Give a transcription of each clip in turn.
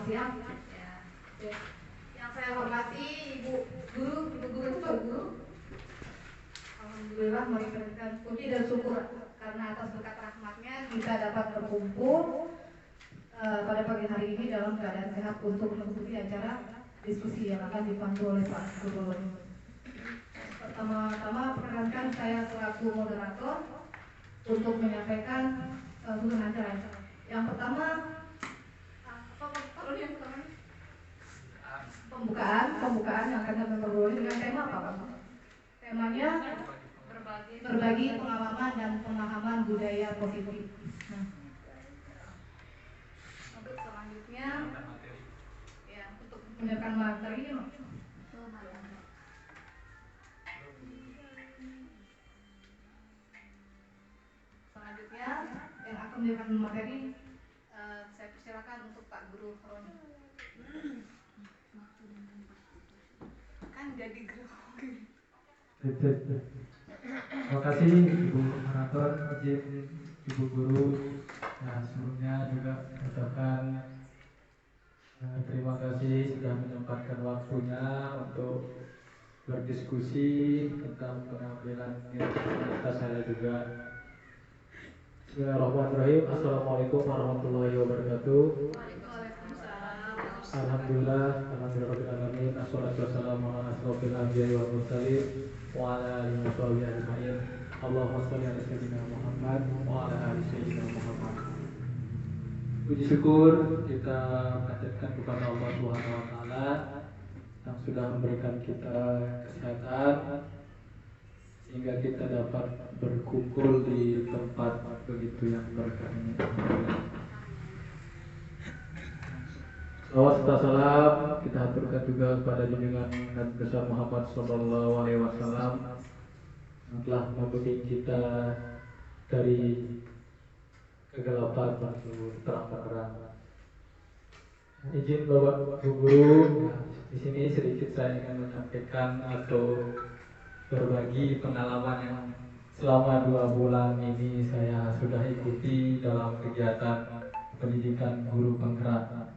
Siang. Yang saya hormati ibu guru itu guru. Alhamdulillah mari kita puji dan syukur karena atas berkat rahmatnya kita dapat berkumpul pada pagi hari ini dalam keadaan sehat untuk mengikuti acara diskusi yang akan dipandu oleh Pak Gubernur. Pertama-tama perkenankan saya selaku moderator untuk menyampaikan susunan acara. Yang pertama pembukaan yang akan kami peroleh dengan tema apa, Pak? Temanya berbagi pengalaman dan pemahaman budaya positif. Nah, untuk selanjutnya ya untuk menyiapkan materi selanjutnya yang akan menyiapkan materi saya persilakan untuk Pak Guru Roni. Kan jadi grogi. Terima kasih Ibu Moderator, izin Ibu Guru. Nah, sebelumnya juga ucapkan terima kasih sudah menyempatkan waktunya untuk berdiskusi tentang pengambilan nilai saya juga. Bismillahirrahmanirrahim. Assalamualaikum warahmatullahi wabarakatuh. Alhamdulillahirrahmanirrahim. Assalatu wassalamu ala asrofil anbiya'i wal mursalin wa ala alihi wa sahbihi ajma'in. Allahumma sholli ala sayyidina Muhammad wa ala ali sayyidina Muhammad. Puji syukur kita panjatkan kepada Allah Subhanahu wa taala yang sudah memberikan kita kesehatan sehingga kita dapat berkumpul di tempat begitu yang berkah ini. Salam kita aturkan juga kepada junjungan Nabi besar Muhammad Sallallahu Alaihi Wasallam yang telah membimbing kita dari kegelapan menuju terang benderang. Izin Bapak Ibu Guru, di sini sedikit saya akan menyampaikan atau berbagi pengalaman yang selama 2 bulan ini saya sudah ikuti dalam kegiatan pendidikan guru penggerak.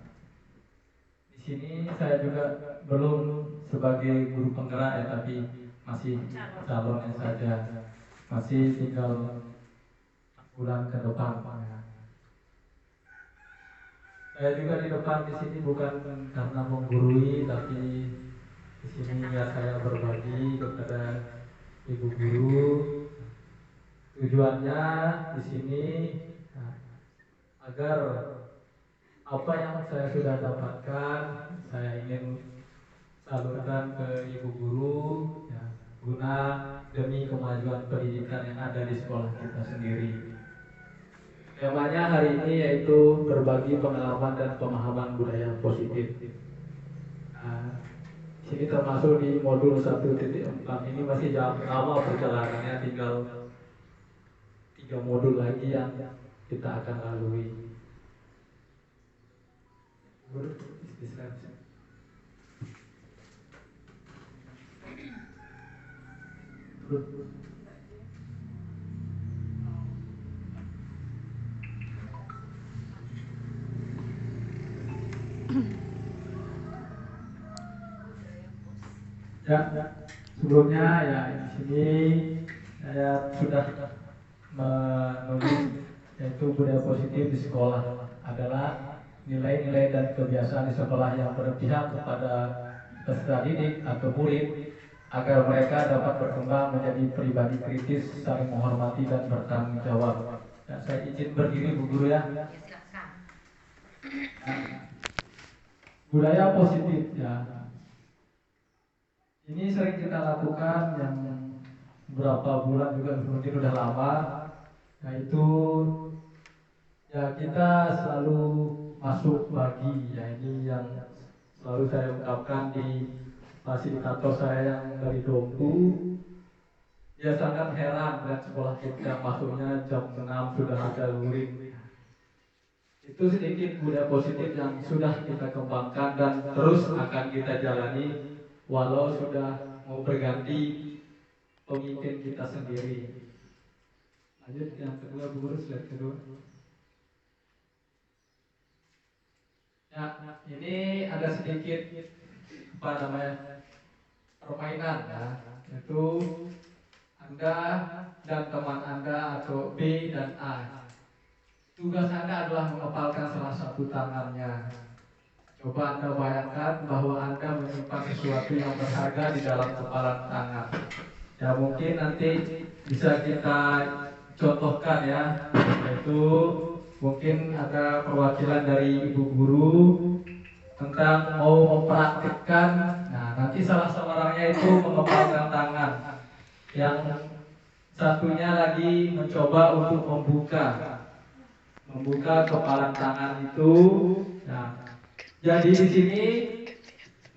Di sini saya juga belum sebagai guru penggerak ya, tapi masih calonnya saja, masih tinggal bulan ke depan. Saya juga di depan di sini bukan karena menggurui, tapi di sini ya saya berbagi kepada ibu guru. Tujuannya di sini agar apa yang saya sudah dapatkan saya ingin salurkan ke ibu guru ya, guna demi kemajuan pendidikan yang ada di sekolah kita sendiri. Temanya hari ini yaitu berbagi pengalaman dan pemahaman budaya positif. Sini termasuk di modul 1.4 ini masih jauh lama perjalanannya, tinggal 3 modul lagi yang kita akan lalui. Ya, sebelumnya ya di sini saya sudah menulis yaitu budaya positif di sekolah adalah nilai-nilai dan kebiasaan di sekolah yang berpihak kepada peserta didik atau murid agar mereka dapat berkembang menjadi pribadi kritis, saling menghormati dan bertanggung jawab. Dan saya izin berdiri Bu Guru ya. Budaya positif ya. Ini sering kita lakukan yang beberapa bulan juga mungkin udah lama, yaitu ya kita selalu masuk pagi, ya ini yang selalu saya ungkapkan di fasilitator saya yang dari Dompu. Dia sangat heran dan sekolah kita masuknya jam 6 sudah ada luring. Itu sedikit budaya positif yang sudah kita kembangkan dan terus akan kita jalani walau sudah mau berganti pemimpin kita sendiri. Lanjut yang kedua, Bu Guru, slide kedua. Ya, ini ada sedikit permainan ya, yaitu Anda dan teman Anda atau B dan A. Tugas Anda adalah mengepalkan salah satu tangannya. Coba Anda bayangkan bahwa Anda menyimpan sesuatu yang berharga di dalam kepalan tangan. Ya mungkin nanti bisa kita contohkan ya, yaitu mungkin ada perwakilan dari ibu guru tentang mau mempraktikkan. Nah nanti salah seorangnya itu mengepalkan tangan, yang satunya lagi mencoba untuk membuka kepalan tangan itu. Nah, jadi di sini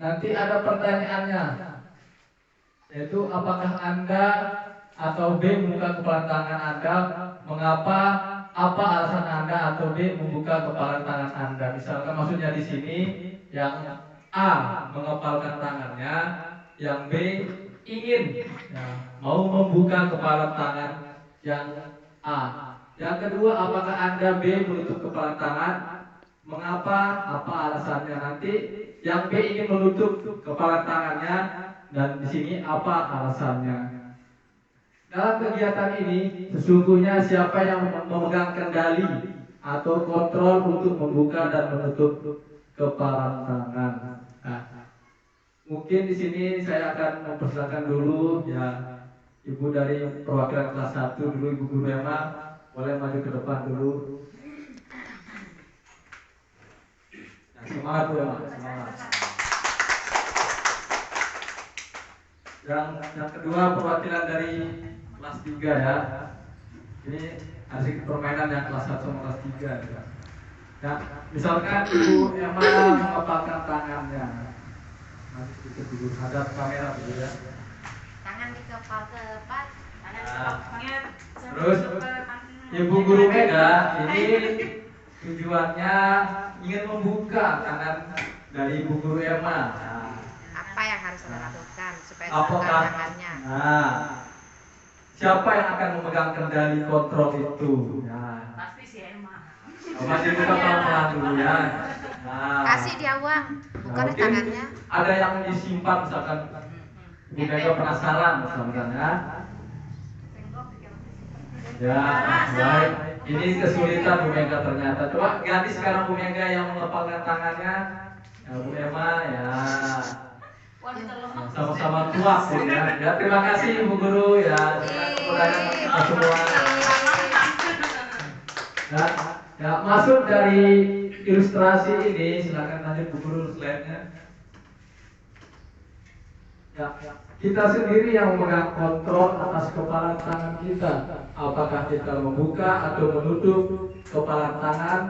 nanti ada pertanyaannya, yaitu apakah Anda atau B membuka kepalan tangan Anda, mengapa, apa alasan Anda atau B membuka kepalan tangan Anda. Misalkan maksudnya di sini yang A mengepalkan tangannya, yang B ingin mau membuka kepalan tangan yang A. Yang kedua, apakah Anda B menutup kepala tangan? Mengapa? Apa alasannya? Nanti yang B ingin menutup kepala tangannya, dan di sini apa alasannya? Dalam kegiatan ini, sesungguhnya siapa yang memegang kendali atau kontrol untuk membuka dan menutup kepala tangan? Nah, mungkin di sini saya akan mempersilakan dulu ya Ibu dari perwakilan kelas 1 dulu, Ibu Guru Emma, boleh maju ke depan dulu. Nah, semangat Bu Emma, semangat. Yang kedua perwakilan dari kelas 3 ya. Ini asik permainan yang kelas 1 sama kelas 3 ya. Nah, misalkan Ibu Emma mengepalkan tangannya. Masih sedikit dulu hadap kamera dulu ya. Tangan dikepal ke depan, tangan dikepal. Terus Ibu Guru Mega ini tujuannya ingin membuka tangan dari Ibu Guru Emma. Nah, apa yang harus kita lakukan supaya apakah tangannya? Nah, siapa yang akan memegang kendali kontrol itu? Nah, Pasti si Emma. masih buka pelan-pelan dulu ya. Nah, Kasih dia uang, bukan mungkin tangannya. ada yang disimpan, misalkan Ibu Mega penasaran misalkan ya. Ya, baik. Ini kesulitan Bu Mega ternyata. Coba ganti sekarang Bu Mega yang mengepalkan tangannya. Ya, Bu Emma ya. Sama-sama kuat ya. Ya, terima kasih Ibu Guru ya. Kepada kita semua. Ya, masuk dari ilustrasi ini, silakan lanjut Bu Guru slide-nya. Ya, kita sendiri yang memegang kontrol atas kepala tangan kita. Apakah kita membuka atau menutup kepala tangan,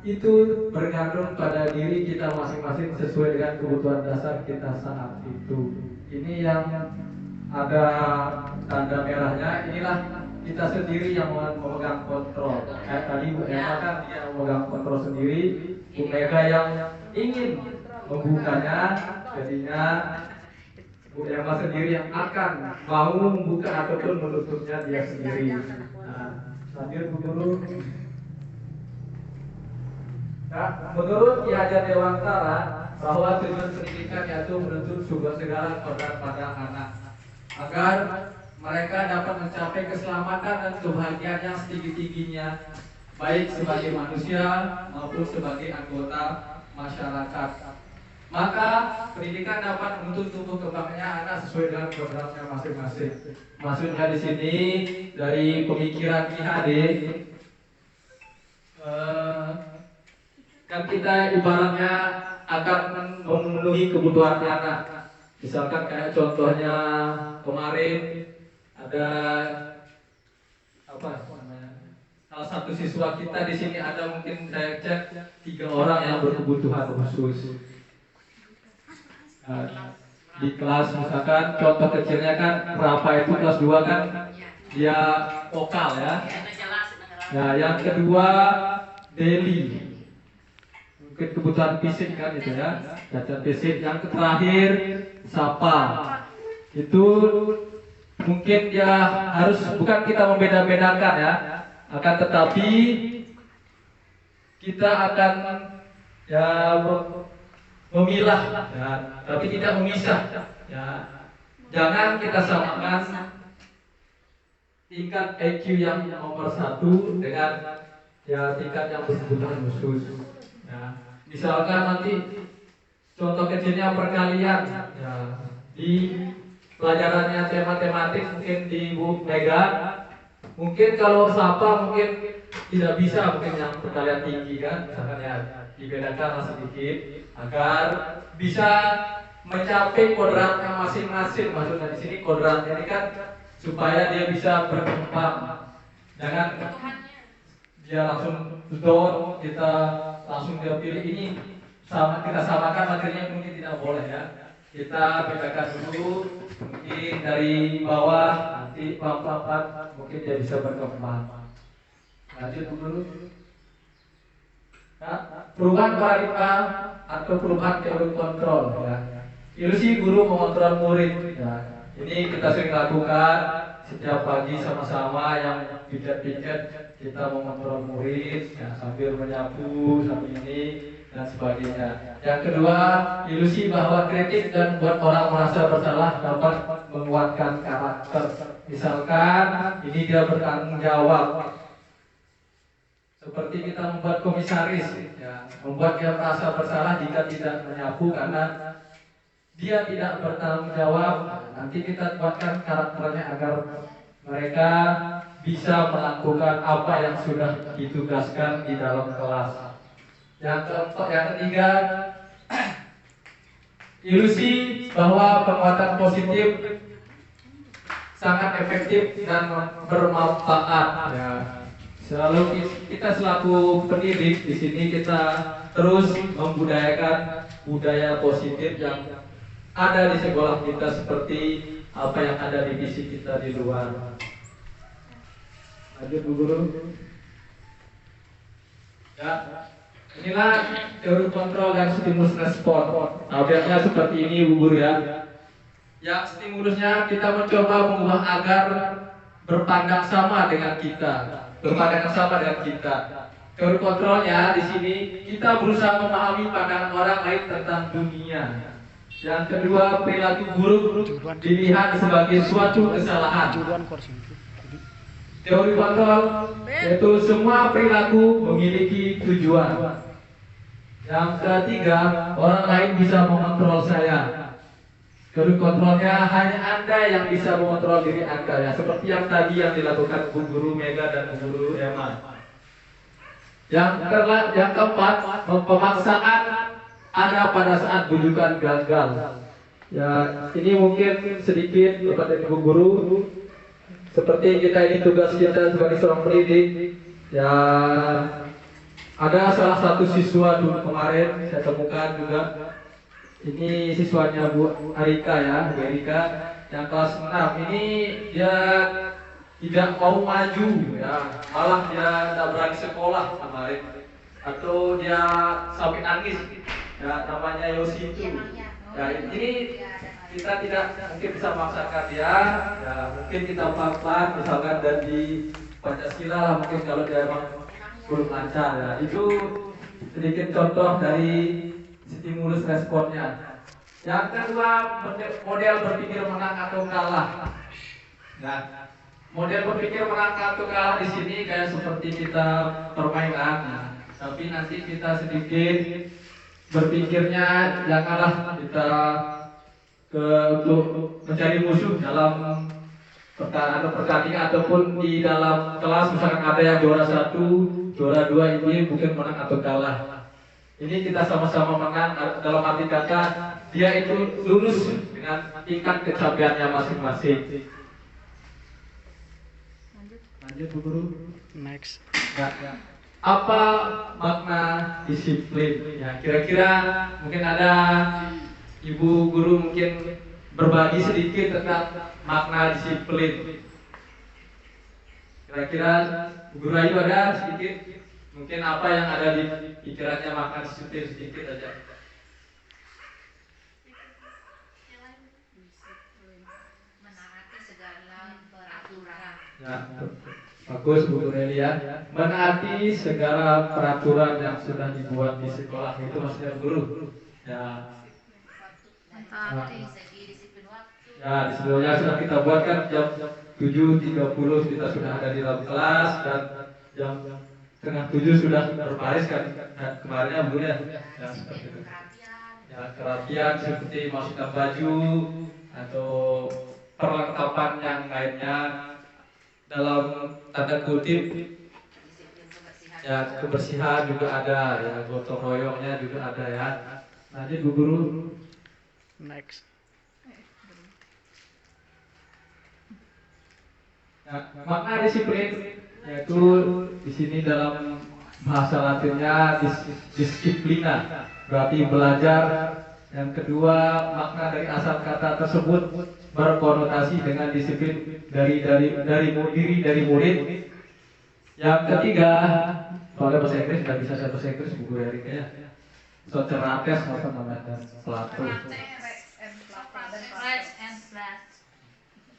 itu bergantung pada diri kita masing-masing sesuai dengan kebutuhan dasar kita saat itu. Ini yang ada tanda merahnya, inilah kita sendiri yang memegang kontrol. Tadi Bu Emma kan dia memegang kontrol sendiri, Bu Mega yang ingin membukanya, jadinya Bu Emma sendiri yang akan mau membuka ataupun menutupnya dia sendiri. Nah, lanjut Bu Guru. Nah, menurut Ki Hajar Dewantara bahwa tujuan pendidikan yaitu menuntut segala kodrat pada anak agar mereka dapat mencapai keselamatan dan kebahagiaan yang setinggi-tingginya, baik sebagai manusia maupun sebagai anggota masyarakat. Maka pendidikan dapat menuntut tumbuh kembangnya anak sesuai dengan programnya masing-masing. Maksudnya di sini dari pemikiran Ki Hadi, kan kita ibaratnya akan memenuhi kebutuhan anak. Misalkan kayak contohnya kemarin ada apa namanya? Salah satu siswa kita di sini ada mungkin saya cek 3 orang yang berkebutuhan khusus. Di kelas misalkan contoh kecilnya kan Rafa itu kelas 2 kan dia vokal ya. Nah, yang kedua Deli. Mungkin kebutuhan fisik kan itu ya. Cacat fisik. Yang terakhir Sapa. Itu mungkin ya harus bukan kita membeda-bedakan ya. Akan tetapi kita akan ya memilah ya, tapi tidak memisah ya. Jangan kita samakan tingkat IQ yang nomor 1 dengan ya tingkat yang berkebutuhan khusus ya. Misalkan nanti contoh kecilnya perkalian ya, di pelajarannya matematik mungkin di Bu Mega, mungkin kalau Sapa mungkin tidak bisa mungkin yang perkalian tinggi kan, misalkan ya dibedakan sedikit agar bisa mencapai kodratnya masing-masing. Maksudnya di sini kodratnya ini kan supaya dia bisa berkembang. Jangan dia langsung down, kita langsung dia pilih ini sama, kita samakan materinya mungkin tidak boleh ya. Kita bedakan dulu mungkin dari bawah, nanti pelan-pelan mungkin dia bisa berkembang. Lanjut dulu. Nah, perubahan paradigma atau perubahan teori kontrol ya. Ilusi guru mengontrol murid ya. Ini kita sering lakukan setiap pagi sama-sama yang piket-piket kita mengontrol murid ya, sambil menyapu sambil ini dan sebagainya. Yang kedua, ilusi bahwa kritik dan buat orang merasa bersalah dapat menguatkan karakter. Misalkan ini dia bertanggung jawab. Seperti kita membuat komisaris ya, membuat dia merasa bersalah jika tidak menyapu karena dia tidak bertanggung jawab. Nanti kita buatkan karakternya agar mereka bisa melakukan apa yang sudah ditugaskan di dalam kelas. Yang ketiga, ilusi bahwa penguatan positif sangat efektif dan bermanfaat. Ya. Selalu kita selaku pendidik di sini kita terus membudayakan budaya positif yang ada di sekolah kita seperti apa yang ada di visi kita di luar. Lanjut Bu Guru. Ya, inilah teori kontrol dan stimulus respon. Tabelnya seperti ini Bu Guru ya. Yang stimulusnya kita mencoba mengubah agar berpandang sama dengan kita. Berpandangan sama dengan kita. Teori kontrolnya di sini kita berusaha memahami pandangan orang lain tentang dunia. Yang kedua, perilaku buruk dilihat sebagai suatu kesalahan. Teori kontrol yaitu semua perilaku memiliki tujuan. Yang ketiga, orang lain bisa mengontrol saya. Teori kontrolnya hanya Anda yang bisa mengontrol diri Anda ya, seperti yang tadi yang dilakukan Bu Guru Mega dan Bu Guru Emma. Yang keempat, pemaksaan ada pada saat bujukan gagal. Ya, ini mungkin sedikit kepada Ibu Guru. Seperti kita ini tugas kita sebagai seorang pendidik. Ya, ada salah satu siswa dulu kemarin saya temukan juga. Ini siswanya Bu Arika ya, Bu Arika yang kelas 6. Ini dia tidak mau maju ya, malah dia tidak berani sekolah kemarin, atau dia sampai nangis ya, namanya Yosi itu ya. Ini kita tidak mungkin bisa memaksakan dia ya, mungkin kita pelan-pelan misalkan dari Pancasila lah, mungkin kalau dia memang belum lancar ya. Itu sedikit contoh dari stimulus responnya. Yang kedua, model berpikir menang atau kalah. Nah, model berpikir menang atau kalah di sini kayak seperti kita permainan. Nah, tapi nanti kita sedikit berpikirnya janganlah kita untuk mencari musuh dalam pertandingan ataupun di dalam kelas. Misalkan ada yang juara 1, juara 2, ini bukan menang atau kalah. Ini kita sama-sama menang dalam arti kata dia itu lulus dengan tingkat kecapeannya masing-masing. Lanjut Bu Guru. Next. Ya. Apa makna disiplin? Ya, kira-kira mungkin ada Ibu Guru mungkin berbagi sedikit tentang makna disiplin. Kira-kira Bu Guru Ayu ada sedikit? Mungkin apa yang ada di pikirannya makna disiplin sedikit aja. Menaati segala peraturan. Ya, bagus Bu Gurelia. Menaati segala peraturan yang sudah dibuat di sekolah itu maksudnya guru. Ya, Mentaati segi disiplin waktu. ya sebelumnya sudah kita buat kan jam 7.30 kita sudah ada di dalam kelas dan jam setengah 7 sudah berbaris kan kemarinnya Bu ya. Ya, seperti itu. Ya, kerapian seperti masukkan baju atau perlengkapan yang lainnya dalam tanda kutip Disiplin kebersihan. ya kebersihan juga ada ya gotong royongnya juga ada ya. Nanti Bu Guru. Next. Ya, makna disiplin yaitu di sini dalam bahasa Latinnya disiplina berarti belajar. Yang kedua makna dari asal kata tersebut berkonotasi dengan disiplin dari murid. Yang ketiga soalnya bahasa Inggris nggak bisa saya bahasa Inggris Bu Guru Erika ya. Socrates apa namanya Plato. Rights and plus.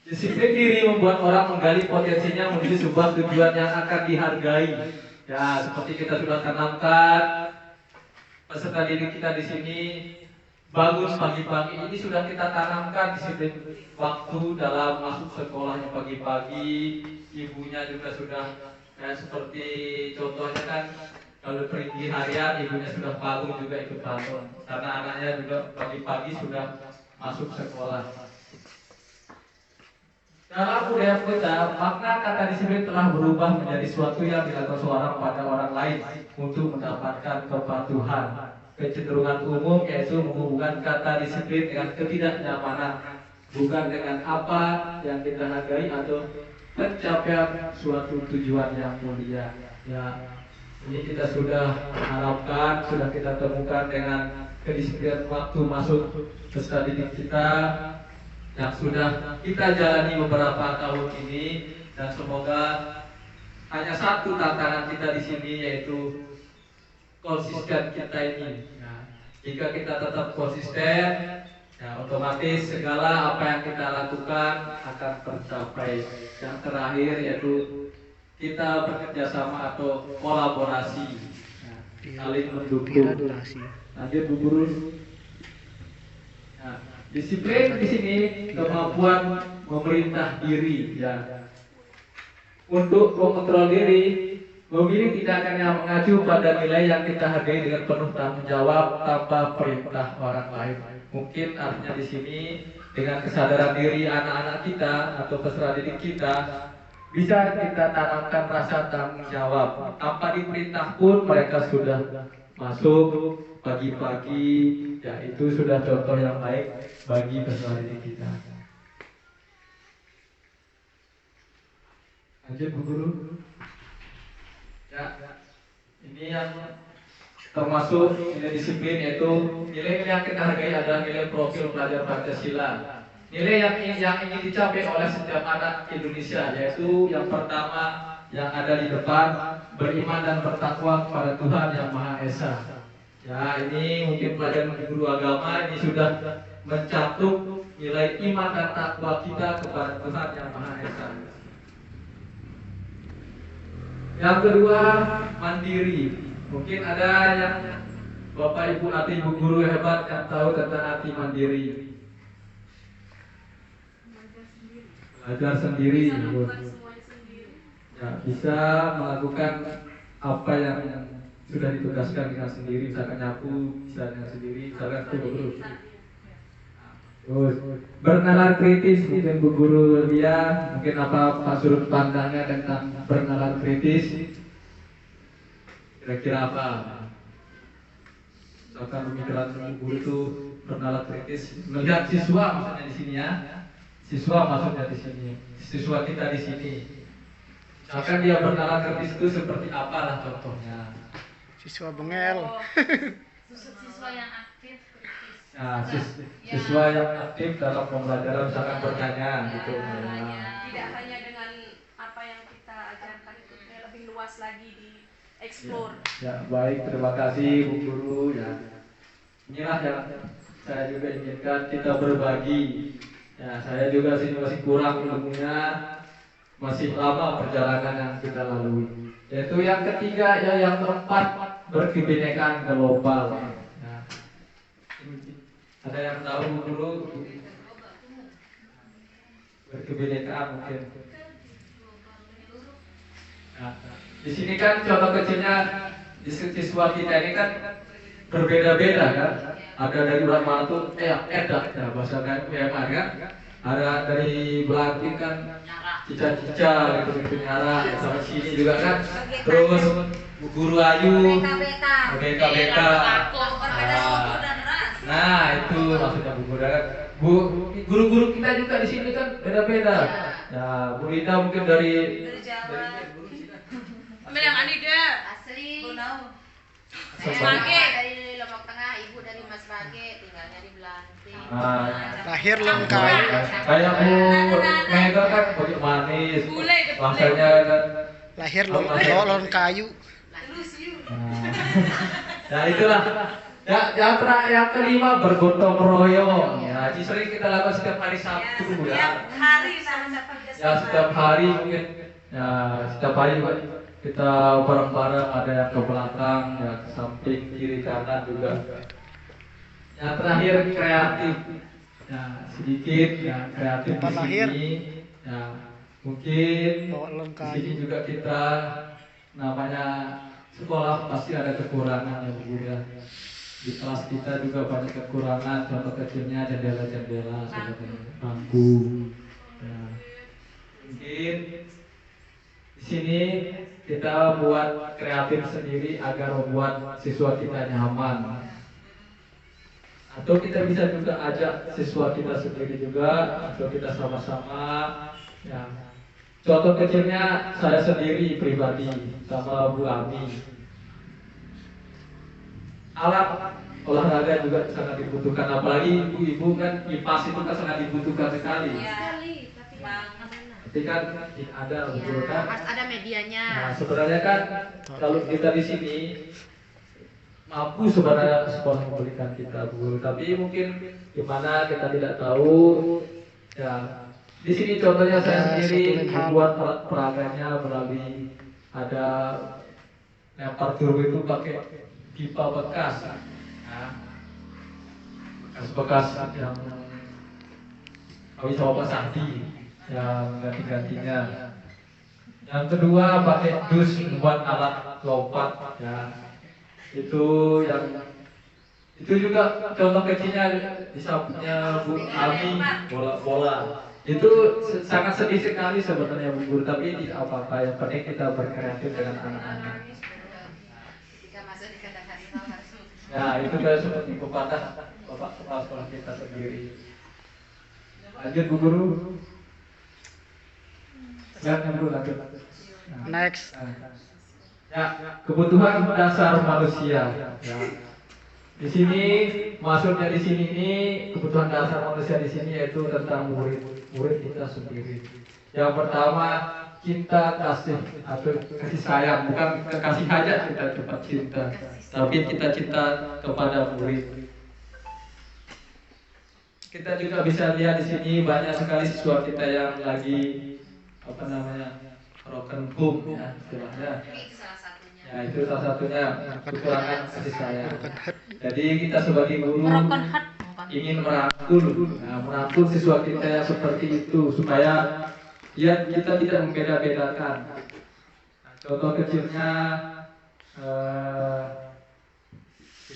Disiplin diri membuat orang menggali potensinya menuju sebuah tujuan yang akan dihargai. Ya, seperti kita sudah tanamkan peserta didik kita di sini bagus pagi-pagi ini sudah kita tanamkan disiplin waktu dalam masuk sekolahnya pagi-pagi. Ibunya juga sudah ya, seperti contohnya kan kalau pergi harian ibunya sudah bangun juga ikut bangun karena anaknya juga pagi-pagi sudah masuk sekolah. Dalam budaya kita, makna kata disiplin telah berubah menjadi suatu yang dilakukan seorang pada orang lain untuk mendapatkan kepatuhan. Kecenderungan umum yaitu menghubungkan kata disiplin dengan ketidaknyamanan, bukan dengan apa yang kita hargai atau pencapaian suatu tujuan yang mulia. Ya, ini kita sudah harapkan, sudah kita temukan dengan kedisiplinan waktu masuk peserta didik kita yang sudah kita jalani beberapa tahun ini, dan semoga hanya satu tantangan kita di sini yaitu konsisten kita ini. Nah, jika kita tetap konsisten, ya otomatis segala apa yang kita lakukan akan tercapai. Yang terakhir yaitu kita bekerja sama atau kolaborasi, nah, saling mendukung. Kira durasi. Lanjut Bu Guru. Nah, disiplin di sini kemampuan memerintah diri, ya. Untuk mengontrol diri, memilih tindakan yang mengacu pada nilai yang kita hargai dengan penuh tanggung jawab tanpa perintah orang lain. Mungkin artinya di sini dengan kesadaran diri anak-anak kita atau peserta didik kita bisa kita tanamkan rasa tanggung jawab. Tanpa diperintah pun mereka sudah masuk pagi-pagi, ya itu sudah contoh yang baik bagi peserta didik kita. Lanjut Bu Guru. Ya, ini yang termasuk nilai disiplin yaitu nilai yang kita hargai adalah nilai profil pelajar Pancasila. Nilai yang ingin dicapai oleh setiap anak Indonesia yaitu yang pertama yang ada di depan, beriman dan bertakwa kepada Tuhan Yang Maha Esa. Ya, ini mungkin pelajaran guru agama ini sudah mencakup nilai iman dan takwa kita kepada Tuhan Yang Maha Esa. Yang kedua, mandiri. Mungkin ada yang Bapak Ibu atau Ibu guru hebat yang tahu tentang arti mandiri. Belajar sendiri. Ya, bisa melakukan apa yang sudah ditugaskan dengan sendiri, misalkan nyapu, bisa dengan sendiri, misalkan itu Bu Guru. Terus bernalar kritis, mungkin Bu Guru dia mungkin apa sudut pandangnya tentang bernalar kritis, kira-kira apa? misalkan pemikiran guru itu bernalar kritis melihat siswa maksudnya di sini ya, siswa maksudnya di sini, siswa kita di sini. Misalkan dia bernalar kritis itu seperti apalah contohnya. Siswa bengel. Siswa yang aktif kritis. Nah, siswa yang aktif dalam pembelajaran misalkan bertanya gitu. Tidak hanya dengan apa yang kita ajarkan itu lebih luas lagi di explore. Ya, baik, terima kasih Bu Guru ya. Inilah yang saya juga inginkan, kita berbagi. Ya, saya juga sini masih kurang ilmunya, masih lama perjalanan yang kita lalui. Yaitu yang ketiga, ya, yang keempat, berkebinekaan global. Ya. Ada yang tahu Bu Guru? Berkebinekaan mungkin. Nah, di sini kan contoh kecilnya di siswa kita ini kan berbeda-beda kan. Ada dari Vanuatu, edak ya bahasa Myanmar kan. Ada dari Belakang kan cica-cica gitu nyara, sama sini juga kan. Terus Bu Guru Ayu, BK. Nah, itu maksudnya Bu Guru kan. Guru-guru kita juga di sini kan beda-beda. Ya, Bu Rita mungkin dari Jawa. Ambil yang Anida. Asli. Bonau. Saya dari Lombok Tengah, ibu dari Mas Bage, tinggalnya di Belanting. Lahir Lengkai. Kayak Bu Mega kan bocah manis, rasanya kan. Lahir lon kayu. Nah itulah. Ya, yang kelima bergotong royong. Ya, ini sering kita lakukan setiap hari Sabtu ya. Hari sama Ya, setiap hari mungkin. Ya, setiap hari kita bareng-bareng, ada yang ke belakang, ya ke samping, kiri kanan juga. Yang terakhir kreatif. Ya, sedikit ya kreatif di sini. Ya, mungkin di sini juga kita namanya sekolah pasti ada kekurangan ya Bu ya. Di kelas kita juga banyak kekurangan, contoh kecilnya jendela-jendela, bangku. Ya. Mungkin di sini kita buat kreatif sendiri agar membuat siswa kita nyaman. Atau kita bisa juga ajak siswa kita sendiri juga, atau kita sama-sama. Ya. Contoh kecilnya saya sendiri pribadi sama Bu Ami. Alat olahraga juga sangat dibutuhkan, apalagi ibu-ibu kan IPAS itu kan sangat dibutuhkan sekali. Tapi kan ada betul kan? Harus ada medianya. Nah, sebenarnya kan kalau kita di sini mampu sebenarnya sekolah memberikan kita Bu, tapi mungkin gimana kita tidak tahu. Ya, di sini contohnya saya sendiri membuat alat peraganya melalui ada lempar turbo itu pakai pipa bekas, nah, bekas yang kawin sama Pak Sandi yang ganti-gantinya. Yang kedua pakai dus membuat alat lompat, ya itu itu juga contoh kecilnya di sampingnya Bu Ami bola itu sangat sedih sekali sebenarnya Bu Guru, tapi tidak apa-apa, yang penting kita berkreatif dengan anak-anak. Ya itu kan seperti pepatah Bapak Kepala Sekolah kita sendiri. Lanjut Bu Guru. Ya Bu lanjut. Next. Ya, kebutuhan dasar manusia. Ya. Di sini maksudnya di sini ini kebutuhan dasar manusia di sini yaitu tentang murid kita sendiri. Yang pertama cinta kasih atau kasih sayang, bukan kasih aja kita cepat cinta, tapi kita cinta kepada murid. Kita juga bisa lihat di sini banyak sekali siswa kita yang lagi broken home ya istilahnya. Ya itu salah satunya kekurangan kasih sayang. Jadi kita sebagai guru ingin merangkul siswa kita yang seperti itu supaya kita tidak membeda-bedakan. Contoh kecilnya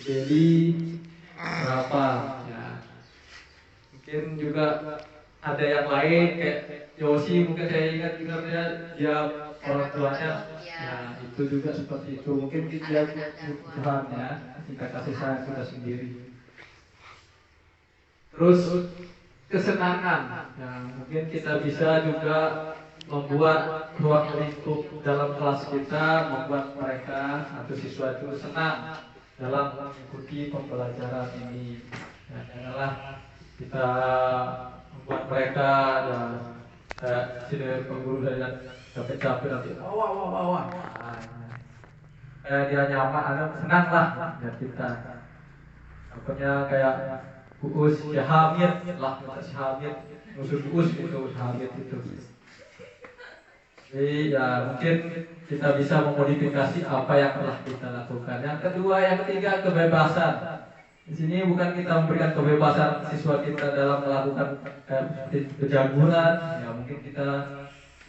jadi berapa? Ya. Mungkin juga ada yang lain kayak Yosi, mungkin saya ingat dia orang tuanya Ya. ya itu juga seperti itu, mungkin dia Tuhan ya tingkat kasih sayang kita sendiri. Terus kesenangan, ya, mungkin kita bisa juga membuat ruang lingkup dalam kelas kita, membuat mereka atau siswa itu senang dalam mengikuti pembelajaran ini. Ya, janganlah kita membuat mereka ya, kayak sini guru dari capek-capek nanti wah. Kayak dia nyaman, senang lah ya kita. Pokoknya kayak Uus ya Hamid lah, si Hamid musuh Uus itu Hamid itu. Jadi ya mungkin kita bisa memodifikasi apa yang telah kita lakukan. Yang kedua, yang ketiga, kebebasan. Di sini bukan kita memberikan kebebasan siswa kita dalam melakukan penjaguran. Ya mungkin kita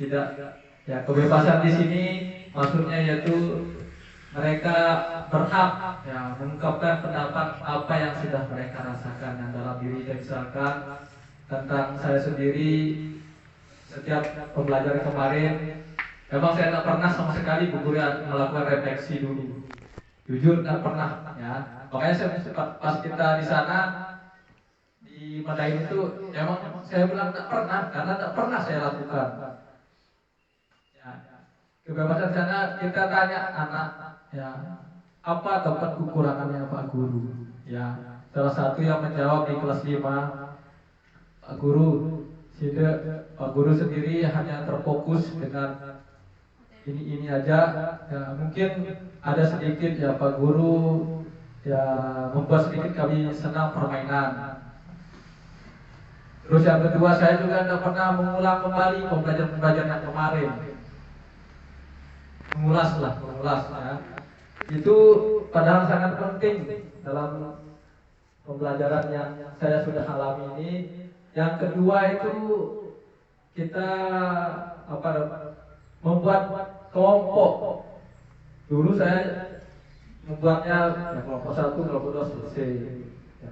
tidak. Ya kebebasan di sini maksudnya yaitu mereka berhak ya mengungkapkan pendapat apa yang sudah mereka rasakan yang dalam diri. Misalkan tentang saya sendiri, setiap pembelajaran kemarin memang saya tidak pernah sama sekali Bu Guru melakukan refleksi dulu, jujur tidak pernah ya. Makanya saya pas kita di sana di Madain itu memang saya bilang tidak pernah, karena tidak pernah saya lakukan ya. Kebebasan sana kita tanya anak ya, apa tempat kekurangannya Pak Guru ya. Salah satu yang menjawab di kelas 5, Pak Guru, Pak Guru sendiri hanya terfokus dengan ini aja ya, mungkin ada sedikit ya Pak Guru ya membuat sedikit kami senang permainan. Terus yang kedua, saya juga tidak pernah mengulang kembali pembelajaran yang kemarin, mengulas ya. Itu padahal sangat penting dalam pembelajaran yang saya sudah alami ini. Yang kedua itu kita membuat kelompok. Dulu saya membuatnya ya, kelompok 1, kelompok 2 selesai. Ya.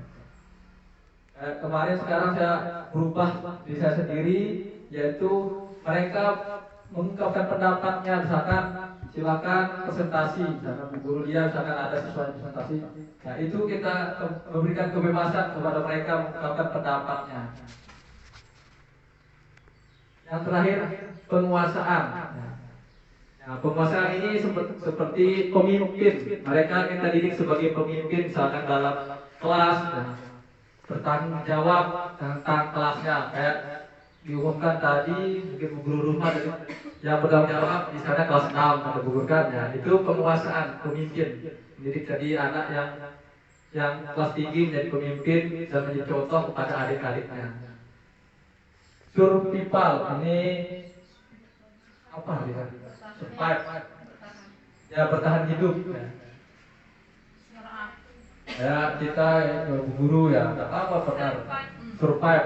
Kemarin sekarang saya berubah diri saya sendiri, yaitu mereka mengungkapkan pendapatnya, misalkan silakan presentasi, misalkan Bu Guru dia misalkan ada siswa presentasi. Nah itu kita memberikan kebebasan kepada mereka mengungkapkan pendapatnya. Yang terakhir, penguasaan. Nah, penguasaan ini seperti pemimpin. Mereka kita didik sebagai pemimpin, misalkan dalam kelas, bertanggung jawab tentang kelasnya. Kayak diumumkan tadi, mungkin Bu Guru rumah yang bertanggung jawab di sana kelas 6 ada Bu Guru kan, ya. Itu penguasaan, pemimpin. Mendidik tadi anak yang kelas tinggi menjadi pemimpin dan menjadi contoh kepada adik-adiknya. Survival ini apa ya? Survive ya, bertahan hidup ya kita Bu Guru ya nggak apa pernah survive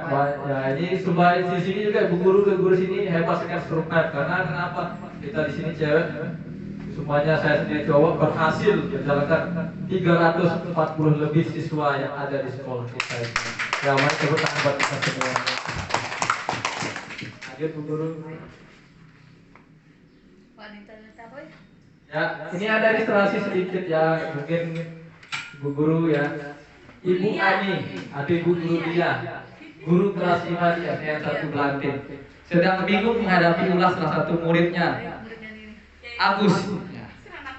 ya. Ini supaya di sini juga Bu Guru sini hebat sekali survive. Karena kenapa kita di sini cewek semuanya, saya sendiri cowok, berhasil menjalankan 340 lebih siswa yang ada di sekolah kita ini. Ya mari tepuk tangan buat kita semua. Lanjut Bu Guru. Ya, ini ada ilustrasi sedikit ya, mungkin Bu Guru ya. Ibu Ani, adik Bu Guru dia, guru kelas 5 di SDN 1 Belanting, sedang bingung menghadapi ulas salah satu muridnya, Agus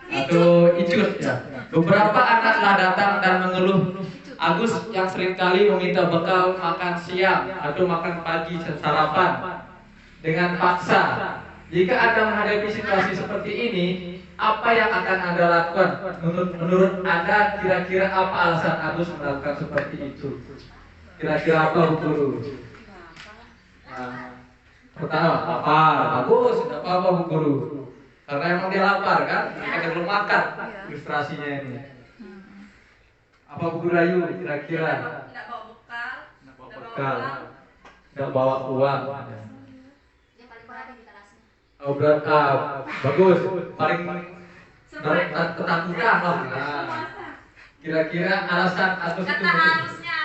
atau Icut ya. Beberapa anak telah datang dan mengeluh Agus yang seringkali meminta bekal makan siang atau makan pagi sarapan dengan paksa. Jika Anda menghadapi situasi seperti ini, apa yang akan Anda lakukan? Menurut Anda, kira-kira apa alasan Agus melakukan seperti itu? Kira-kira apa Bu Guru? Nah, pertama, lapar. Bagus, tidak apa-apa Bu Guru. Karena emang dia lapar kan? Mereka belum makan. Ilustrasinya ini. Apa Bu Guru Ayu? Kira-kira? Tidak bawa bekal. Tidak bawa uang. Oh berat, bagus. Paling ketakutan lah. Nah, kira-kira alasan Agus itu harusnya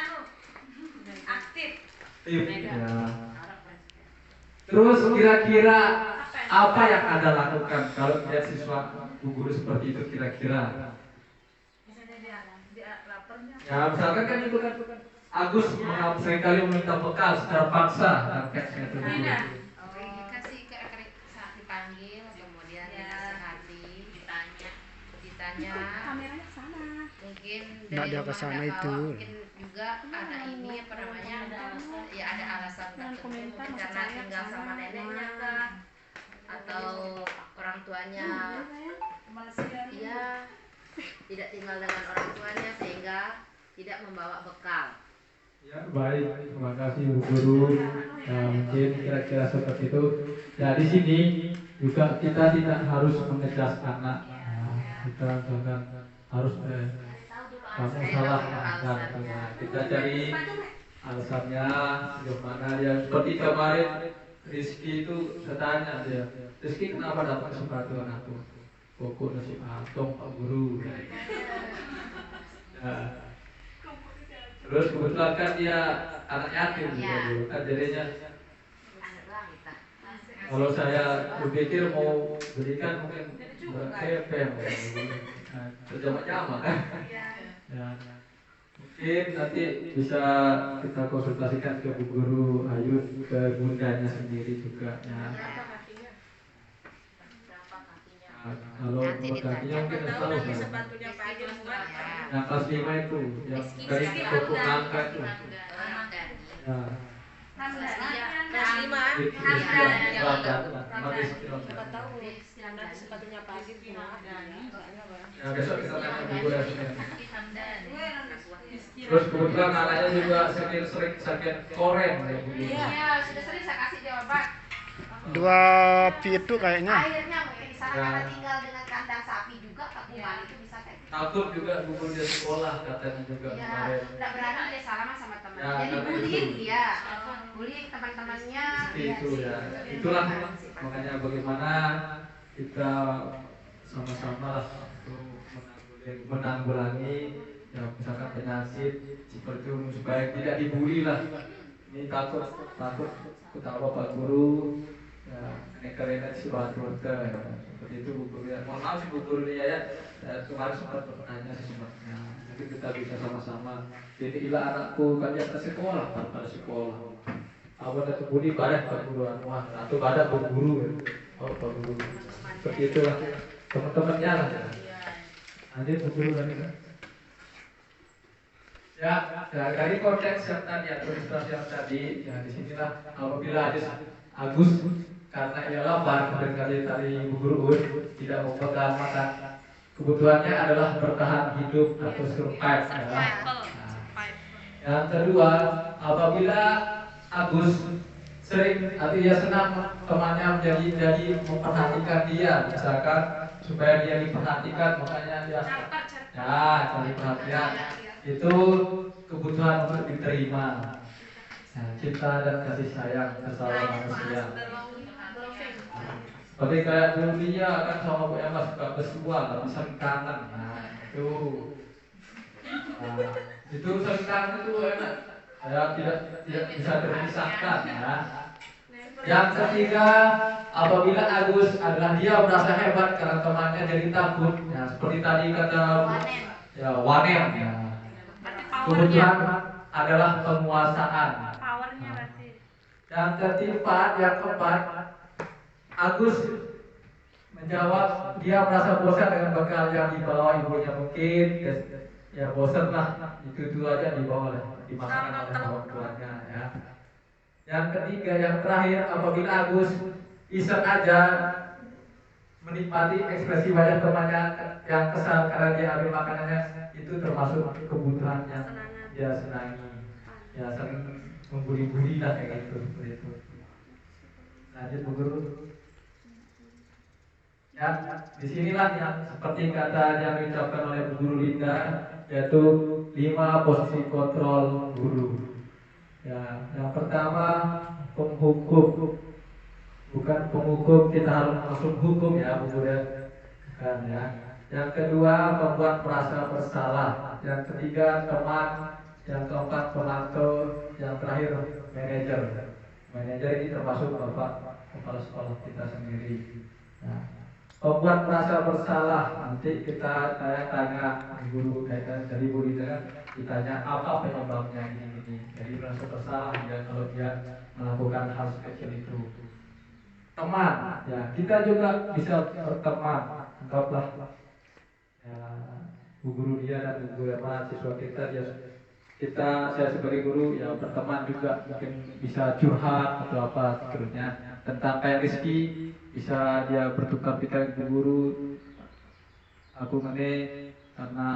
aktif. Ya. Terus kira-kira apa yang Anda lakukan kalau melihat siswa Bu Guru seperti itu kira-kira? Ya, misalkan kan itu kan Agus seringkali meminta bekal secara paksa dan teksnya itu. Dikasih saat dipanggil, kemudian dinasehati, ditanya. Kameranya ke sana. Mungkin Nggak dari dia rumah kesana nggak itu. bawa, mungkin juga ada ini apa namanya, ya ada alasan tertentu, komentar mungkin masuk karena saya tinggal kesana. sama neneknya kah, atau orang tuanya iya tidak tinggal dengan orang tuanya sehingga tidak membawa bekal. Ya, baik, terima kasih Bu Guru. Nah, mungkin kira-kira seperti itu. Nah, di sini juga kita tidak harus mengecas anak. Nah, kita jangan harus kamu salah. Nah, kita cari alasannya sejauh mana dia. Seperti kemarin Rizky itu saya tanya dia, Rizky kenapa dapat sepatu anakku? Pokok nasi atong Pak Guru. Nah, terus kebetulan kan dia anak yatim juga dulu kan jadinya kalau saya berpikir mau berikan mungkin berkepeng terjama-jama kan ya, mungkin nanti bisa kita konsultasikan ke Bu Guru Ayu, ke bundanya sendiri juga ya. Kalau kakinya mungkin tahu kan Sepatunya pagi yang kelas 5 itu yang dari pokok nangka itu ya. kelas 5 Sepatunya pagi Ya, besok kita tanya Bu Guru ya. Terus kebetulan anaknya juga sering sakit koren ya Bu Guru. Iya, sudah sering saya kasih jawaban. 2 pintu kayaknya. Akhirnya mungkin di sana karena tinggal dengan kandang sapi juga, Pak Kuman itu bisa kayak gitu. Takut juga Bu Guru dia sekolah katanya juga Ya, kemarin. nggak berani dia salaman sama temannya. Ya, Jadi karena bullying itu. dia, bullying teman-temannya. Seperti itu ya. Itulah makanya bagaimana kita sama-sama lah untuk menanggulangi ya misalkan penyakit seperti itu supaya tidak dibully lah. Ini takut ketawa Pak Guru ya nekarena si Pak Guru seperti itu Bu Guru ya. Mohon maaf sih Bu Guru ya kemarin sempat bertanya sih sebenarnya. Mungkin kita bisa sama-sama. Jadi ilah anakku kan dia sekolah pada sekolah. Awal itu budi pada Pak Guru Anwar atau pada Bu Guru ya. Oh Pak Guru. Seperti itulah teman-temannya lah. Nanti Bu Guru tadi kan. Ya, dari konteks yang tadi atau ilustrasi yang tadi, ya disinilah apabila Agus karena ia lapar berkali tadi Bu Guru tidak membekal mata kebutuhannya adalah bertahan hidup atau survive. Ya. Nah, yang kedua, apabila Agus sering atau ia senang temannya menjadi memperhatikan dia, misalkan supaya dia diperhatikan, makanya dia cari perhatian. Itu kebutuhan untuk diterima, cinta dan kasih sayang sesama manusia. Seperti kayak dulu dia akan sama Bu Emma suka bersua, nggak bisa kangen. Itu sering kangen itu enak. Ya, tidak bisa terpisahkan. Ya. Yang ketiga, apabila Agus adalah dia merasa hebat karena temannya jadi takut. Ya, seperti tadi kata Wanen. Ya. Kebutuhan adalah penguasaan. Powernya berarti. Yang keempat, Agus menjawab dia merasa bosan dengan bekal yang dibawa ibunya mungkin ya bosan lah itu aja dibawa dimakan oleh orang tuanya ya. Yang ketiga, yang terakhir, apabila Agus iseng aja menikmati ekspresi wajah temannya yang kesal karena dia ambil makanannya, itu termasuk kebutuhan yang dia senangi. Ya sering membuli-buli lah kayak gitu seperti itu. Lanjut Bu Guru. Ya, disinilah yang seperti kata yang diucapkan oleh Bu Guru Linda, yaitu 5 posisi kontrol guru. Ya, yang pertama penghukum, bukan penghukum kita harus langsung hukum ya Bu Guru kan ya. Yang kedua pembuat merasa bersalah. Yang ketiga teman. Yang keempat pemantau. Yang terakhir manajer. Manajer ini termasuk bapak kepala sekolah kita sendiri. Nah, membuat merasa bersalah, nanti saya tanya guru dari guru itu kan, ditanya apa penyebabnya ini. Jadi merasa bersalah ya kalau dia melakukan hal sekecil itu. Teman, ya kita juga bisa berteman. Anggaplah ya, bu guru dia dan bu guru mahasiswa kita, saya sebagai guru ya berteman juga, mungkin bisa curhat atau apa seterusnya tentang kayak Rizky, bisa dia bertukar pikiran ke guru, aku karena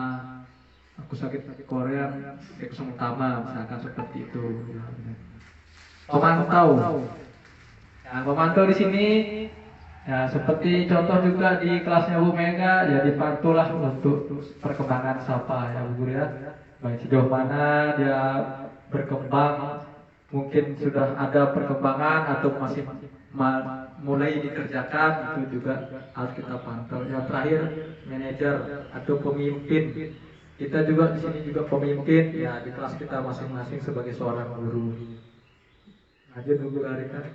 aku sakit Korea kesan utama, misalkan seperti itu. Memantau di sini ya, seperti contoh juga di kelasnya Bu Mega, ya dipantaulah untuk perkembangan Sapa ya Bu Guru ya, baik sejauh mana dia berkembang, mungkin sudah ada perkembangan atau masih mulai dikerjakan, itu juga harus kita pantau. Yang terakhir manajer atau pemimpin, kita juga di sini juga pemimpin ya di kelas kita masing-masing sebagai seorang guru. Lanjut Bu Guru Arika.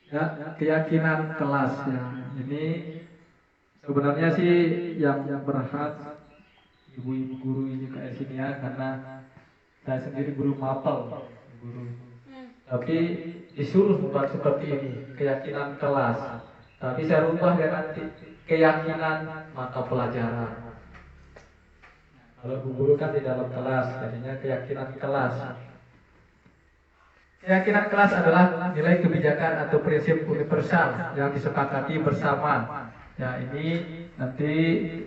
Ya, keyakinan kelas ya. Ini sebenarnya sih yang berhak ibu-ibu guru ini kayak sini ya, karena saya sendiri guru mapel, guru. Tapi disuruh membuat seperti ini, keyakinan kelas. Tapi saya rubah ya nanti keyakinan mata pelajaran. Kalau guru kan di dalam kelas, jadinya keyakinan kelas. Keyakinan kelas adalah nilai kebijakan atau prinsip universal yang disepakati bersama. Ya, ini nanti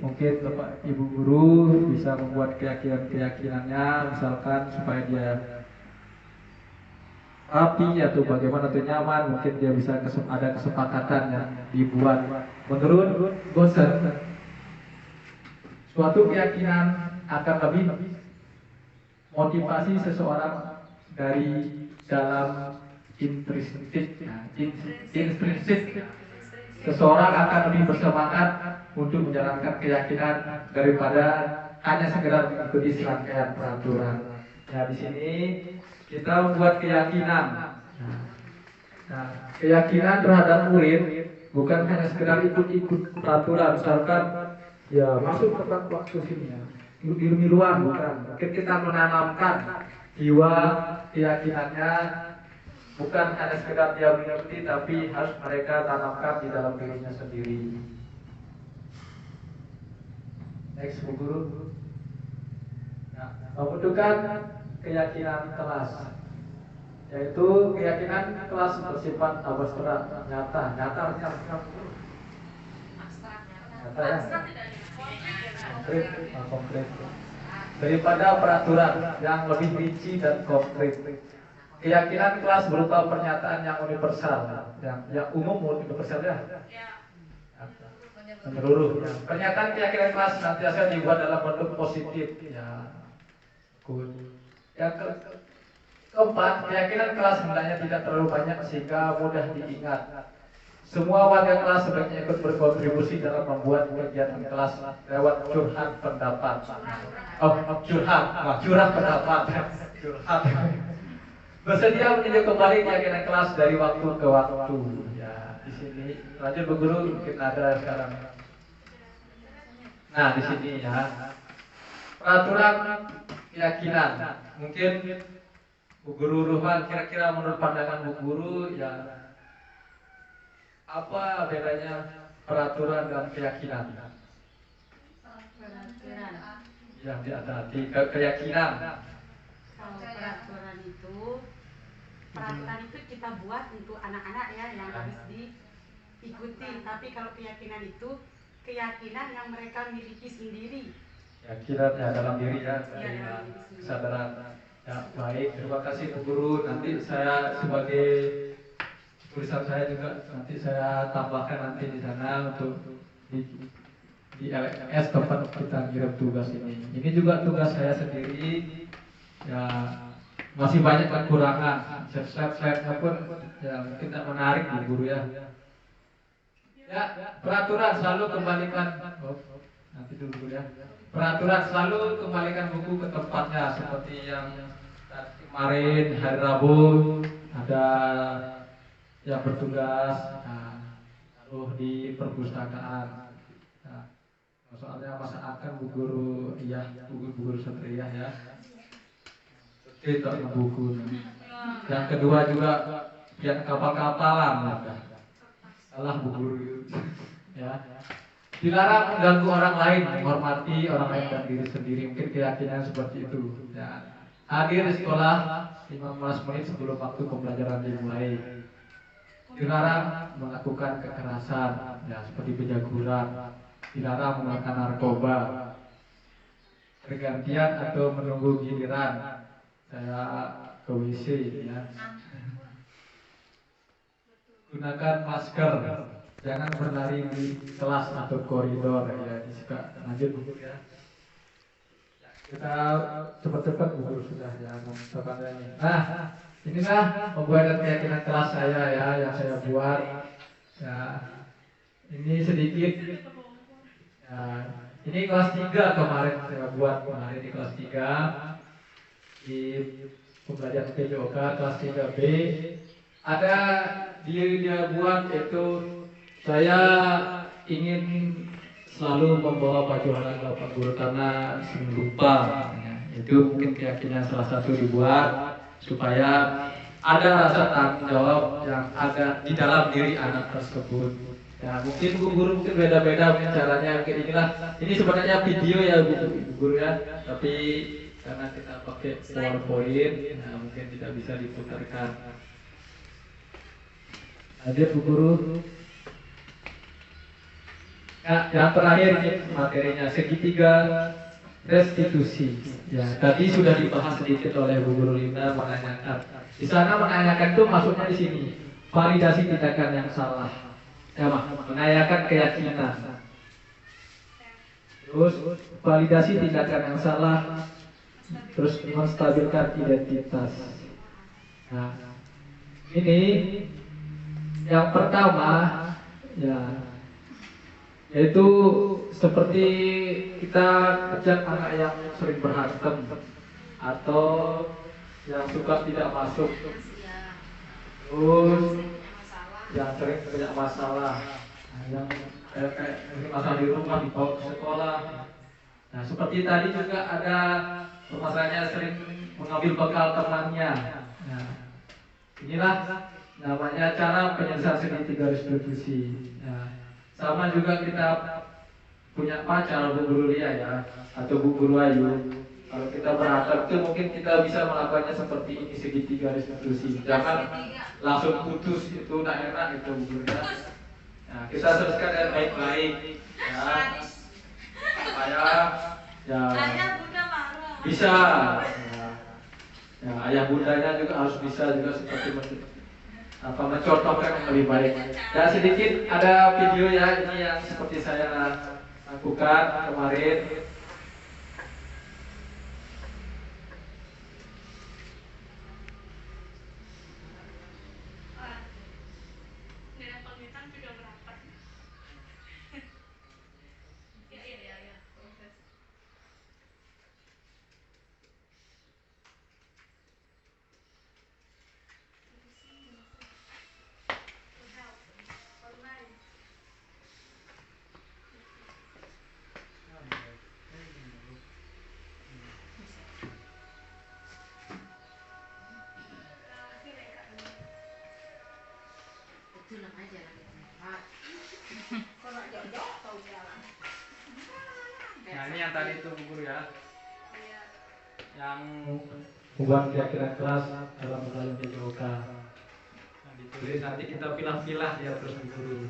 mungkin Bapak Ibu guru bisa membuat keyakinan-keyakinannya, misalkan supaya dia rapi atau bagaimana atau nyaman, mungkin dia bisa ada kesepakatan yang dibuat menurut dosen. Suatu keyakinan akan lebih motivasi seseorang dari dalam intrinsik. Seseorang akan lebih bersemangat untuk menjalankan keyakinan daripada hanya sekedar mengikuti serangkaian peraturan. Nah, di sini kita membuat keyakinan. Nah, keyakinan terhadap murid bukan hanya sekedar ikut-ikut peraturan, misalkan ya masuk tepat waktu sini ya, ilmu-ilmuwan bukan. Mungkin kita menanamkan jiwa keyakinannya, bukan hanya sekedar dia mengikuti, tapi harus mereka tanamkan di dalam dirinya sendiri. Next, Bu Guru. Nah, pembentukan keyakinan kelas, yaitu keyakinan kelas bersifat abstrak, nyata artinya nyata ya, konkret. Daripada peraturan yang lebih rinci dan konkret. Keyakinan kelas berupa pernyataan yang universal, yang umum, universal ya, menyeluruh. Pernyataan keyakinan kelas senantiasa dibuat dalam bentuk positif. Ya, yang keempat, keyakinan kelas hendaknya tidak terlalu banyak sehingga mudah diingat. Semua warga kelas sebaiknya ikut berkontribusi dalam membuat kegiatan kelas lewat curhat pendapat. Curhat pendapat. Bersedia meninjau kembali keyakinan kelas dari waktu ke waktu. Ya, di sini lanjut Bu Guru, mungkin ada sekarang. Nah, di sini ya. Peraturan keyakinan. Mungkin Bu Guru Ruhman, kira-kira menurut pandangan Bu Guru ya, apa bedanya peraturan dan keyakinan? Yang dihati keyakinan. Kalau peraturan itu kita buat untuk anak-anak ya, yang harus diikuti. Tapi kalau keyakinan itu keyakinan yang mereka miliki sendiri. Keyakinan ya dalam diri ya, kesadaran. Ya, baik, terima kasih Bu Guru. Nanti saya sebagai tulisan saya juga nanti saya tambahkan nanti di sana untuk di LMS tempat kita kirim tugas ini. Ini juga tugas saya sendiri. Ya, masih banyak kekurangan. Slide-nya pun ya mungkin tidak menarik Bu Guru ya. Ya, peraturan selalu kembalikan. Nanti dulu ya. Peraturan selalu kembalikan buku ke tempatnya seperti yang tadi kemarin hari Rabu ada yang bertugas taruh di perpustakaan. Nah, soalnya Mas Aat kan bu guru Satria ya. Itu buku. Yang kedua juga yang kapal-kapalan salah bu guru ya. Dilarang mengganggu orang lain, menghormati orang lain dan diri sendiri. Mungkin keyakinan seperti itu ya. Hadir di sekolah 15 menit sebelum waktu pembelajaran dimulai. Dilarang melakukan kekerasan ya, seperti penjaguran. Dilarang menggunakan narkoba. Bergantian atau menunggu giliran saya ke WC ya. Gunakan masker, jangan berlari di kelas atau koridor ya. Ini juga lanjut buku ya. Kita cepat-cepat buku sudah ya. Nah, inilah pembuatan keyakinan kelas saya ya, yang saya buat ya. Ini sedikit ya. Ini kelas 3 kemarin saya buat kemarin di kelas 3 di pembelajaran PJOK kelas 3B. Ada dia buat itu saya ingin selalu membawa baju halal Bapak Guru karena sering lupa ya. Itu mungkin keyakinan salah satu dibuat supaya ada rasa tanggung jawab yang ada di dalam diri anak tersebut ya. Mungkin guru mungkin beda-beda caranya. Mungkin ini sebenarnya video ya bu guru ya, tapi karena kita pakai PowerPoint nah, mungkin tidak bisa diputarkan. Hadir Bu Guru. Nah, yang terakhir ini materinya segitiga restitusi. Ya, tadi sudah dibahas sedikit oleh Bu Guru Linda menanyakan. Di sana menanyakan itu maksudnya di sini validasi tindakan yang salah. Ya, menanyakan keyakinan. Terus validasi tindakan yang salah. Terus menstabilkan identitas. Nah, ini yang pertama ya, yaitu seperti kita kejar anak yang sering berantem atau yang suka tidak masuk, terus yang sering banyak masalah, yang kayak masalah di rumah dibawa ke sekolah. Nah seperti tadi juga ada permasalahannya sering mengambil bekal temannya. Nah, inilah namanya cara penyelesaian segitiga restitusi. Nah, sama juga kita punya pacar Bu Guru Lia ya, atau Bu Guru Ayu. Kalau kita berantem itu mungkin kita bisa melakukannya seperti ini segitiga restitusi. Jangan langsung putus, itu tidak enak itu Bu Guru ya. Nah, kita teruskan dengan baik-baik ya, supaya ya bisa. Ya, ayah bundanya juga harus bisa juga seperti mencontohkan yang lebih baik. Dan sedikit ada video ya, ini yang seperti saya lakukan kemarin. Nah ini yang tadi itu Bu Guru ya, yang membuat keyakinan kelas dalam dalam PJOK. Nah, ditulis nanti kita pilah-pilah ya terus Bu Guru.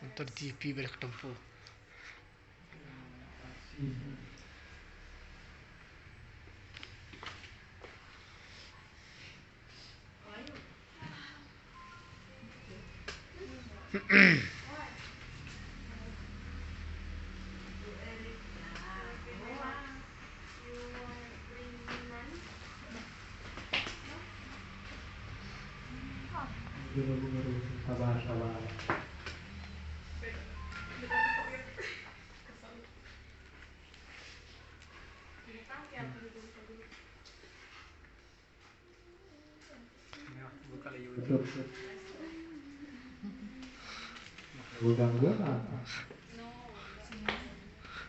Untuk TV berketemu. sabar. Buka lagi. Betul. Gangguan apa?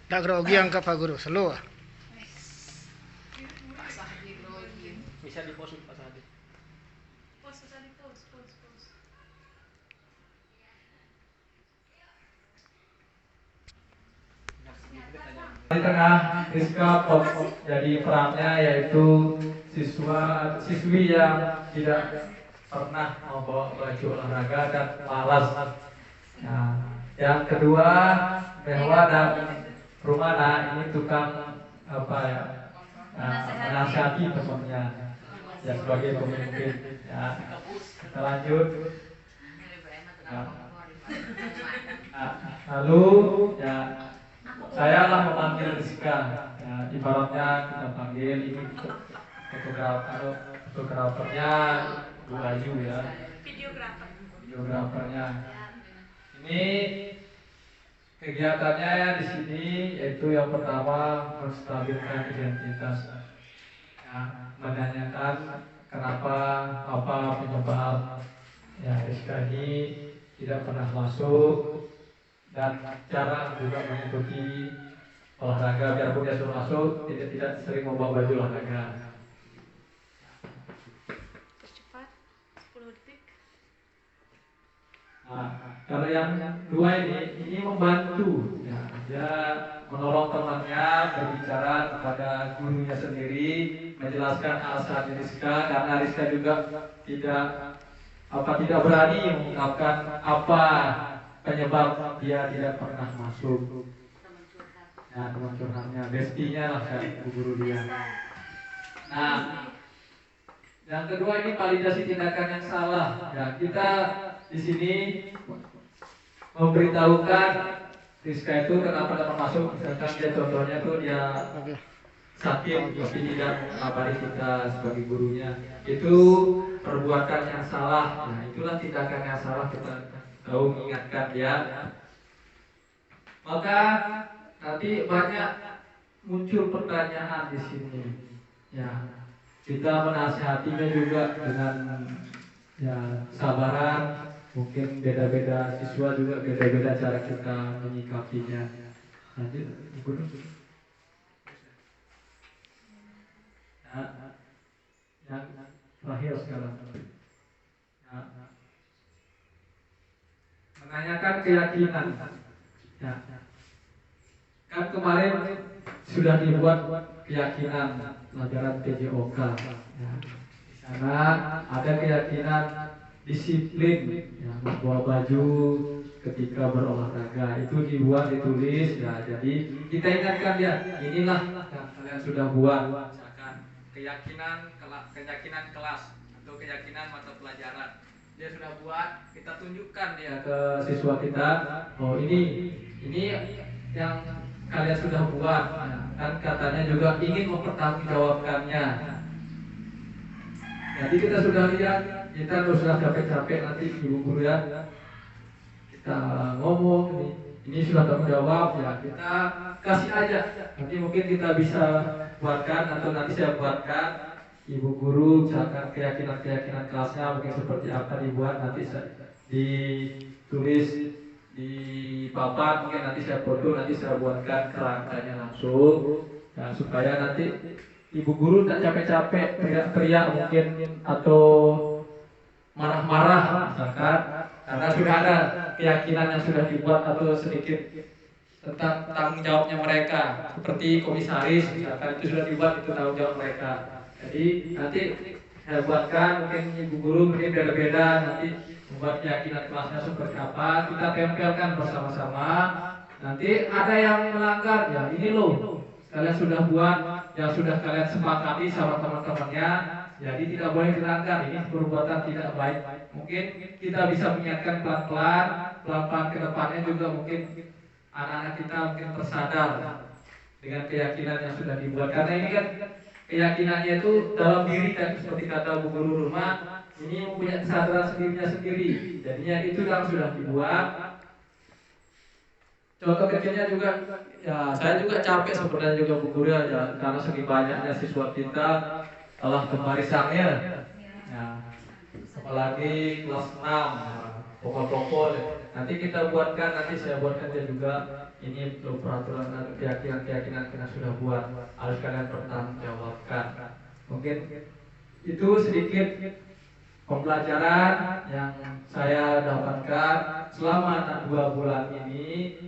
Tak grogi angka Pak Guru, slow. Pak Sahdi grogi. Bisa di pause Pak Sadi. Pos tadi pos. Di tengah Rizka jadi perannya yaitu siswi yang tidak pernah membawa baju olahraga dan malas. Nah, yang kedua Behwa dan Rumana ini tukang menasihati temannya ya sebagai pemimpin. Ya, kita lanjut. Lalu ya saya lah memanggil Rizka. Ya, ibaratnya kita panggil ini fotografernya Bu Ayu ya. Videografernya. Ini kegiatannya ya di sini yaitu yang pertama menstabilkan identitas. Ya, menanyakan kenapa apa penyebab ya Rizka ini tidak pernah masuk dan cara juga mengikuti olahraga biarpun dia suruh masuk tidak sering membawa baju olahraga. Percepat 10 detik. Nah, kalau yang dua ini membantu ya, dia menolong temannya berbicara kepada gurunya sendiri menjelaskan alasan Rizka karena Rizka juga tidak berani mengungkapkan apa penyebab dia tidak pernah masuk. Nah, teman curhatnya, bestinya lah guru dia. Nah, yang kedua ini validasi tindakan yang salah. Ya, kita di sini memberitahukan Rizka itu kenapa dapat masuk. Misalkan dia contohnya tuh dia sakit tapi tidak mengabari kita sebagai gurunya. Itu perbuatan yang salah. Nah, itulah tindakan yang salah kita tahu mengingatkan dia. Maka nanti banyak muncul pertanyaan di sini. Ya, kita menasihatinya juga dengan ya sabaran. Mungkin beda-beda siswa juga beda-beda cara kita menyikapinya. Lanjut, Guru. Nah, yang terakhir sekarang. Ya. Menanyakan keyakinan. Ya. Kan kemarin sudah dibuat keyakinan pelajaran PJOK. Ya. Di sana ada keyakinan disiplin ya, membawa baju ketika berolahraga itu dibuat ditulis ya. Jadi kita ingatkan dia, inilah yang kalian sudah buat, misalkan keyakinan kelas atau keyakinan mata pelajaran dia sudah buat, kita tunjukkan dia ke siswa kita, oh ini yang kalian sudah buat ya. Kan katanya juga ingin mempertanggungjawabkannya. Jadi kita sudah lihat, kita sudah capek-capek nanti ibu guru ya kita ngomong ini sudah tanggung jawab ya, kita kasih aja. Nanti mungkin kita bisa buatkan atau nanti saya buatkan ibu guru misalkan keyakinan kelasnya mungkin seperti apa dibuat, nanti saya ditulis di papan, mungkin nanti saya foto, nanti saya buatkan kerangkanya langsung ya, supaya nanti ibu guru tidak capek-capek teriak-teriak mungkin atau marah-marah misalkan, karena sudah ada keyakinan yang sudah dibuat atau sedikit tentang tanggung jawabnya mereka, seperti komisaris misalkan itu sudah dibuat, itu tanggung jawab mereka. Jadi nanti saya buatkan, mungkin ibu guru mungkin beda-beda nanti membuat keyakinan kelasnya seperti apa, kita tempelkan bersama-sama. Nanti ada yang melanggar ya, ini loh kalian sudah buat yang sudah kalian sepakati sama teman-temannya, jadi tidak boleh dilanggar, ini perbuatan tidak baik. Mungkin kita bisa mengingatkan pelan-pelan ke depannya juga, mungkin anak-anak kita mungkin tersadar dengan keyakinan yang sudah dibuat. Karena ini kan keyakinannya itu dalam diri, kan seperti kata Bu Guru Rumah, ini punya kesadaran sendiri. Jadinya itu yang sudah dibuat. Contoh kecilnya juga, ya saya juga capek sebenarnya juga Bu Guru ya, karena segi banyaknya siswa kita telah kembali sangnya. Ya, apalagi kelas 6, pokok-pokok. Nanti kita buatkan, nanti saya buatkan juga ini untuk peraturan atau keyakinan kita sudah buat, harus kalian pertanggungjawabkan. Mungkin itu sedikit pembelajaran yang saya dapatkan selama 2 bulan ini.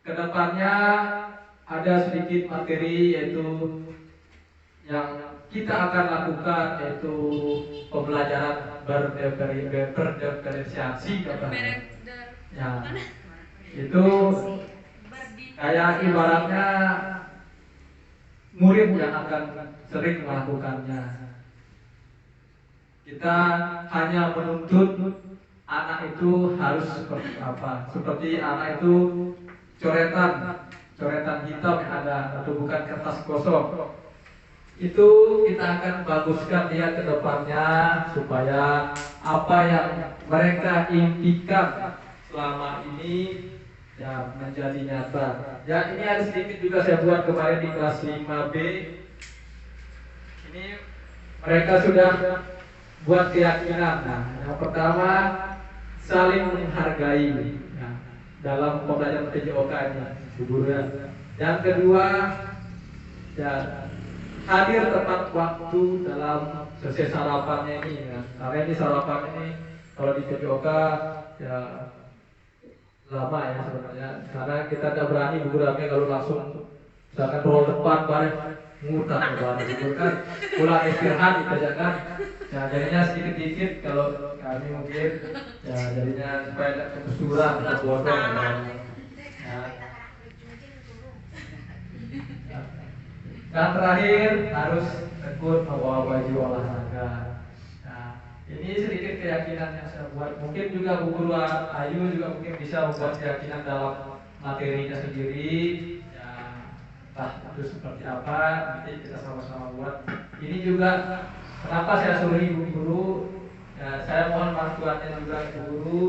Kedepannya ada sedikit materi yaitu yang kita akan lakukan, yaitu pembelajaran berdiferensiasi. Ya, itu kayak ibaratnya murid yang akan sering melakukannya. Kita hanya menuntut anak itu harus seperti apa, seperti anak itu coretan hitam yang ada, atau bukan kertas kosong. Itu kita akan baguskan dia ke depannya supaya apa yang mereka impikan selama ini ya menjadi nyata. Ya, ini ada sedikit juga saya buat kemarin di kelas 5B. Ini mereka sudah buat keyakinan. Nah, yang pertama saling menghargai. Nah, dalam pembelajaran PJOK ini, Bu Guru. Yang kedua, ya hadir tepat waktu dalam sesi sarapannya ini. Ya. Karena ini sarapan ini kalau di PJOK ya lama ya sebenarnya, karena kita tidak berani Bu Guru kalau langsung misalkan roll depan bareng ngutang bareng kan pulang istirahat kita jangan. Ya jadinya sedikit-sedikit kalau kami mungkin ya jadinya supaya tidak kebesuran atau bodong ya. Dan terakhir harus tekun membawa baju olahraga. Nah, ini sedikit keyakinan yang saya buat. Mungkin juga Bu Guru Ayu juga mungkin bisa membuat keyakinan dalam materinya sendiri. Ya, entah itu seperti apa, nanti kita sama-sama buat. Ini juga kenapa saya suruh Ibu Guru. Ya, saya mohon bantuannya juga Ibu Guru.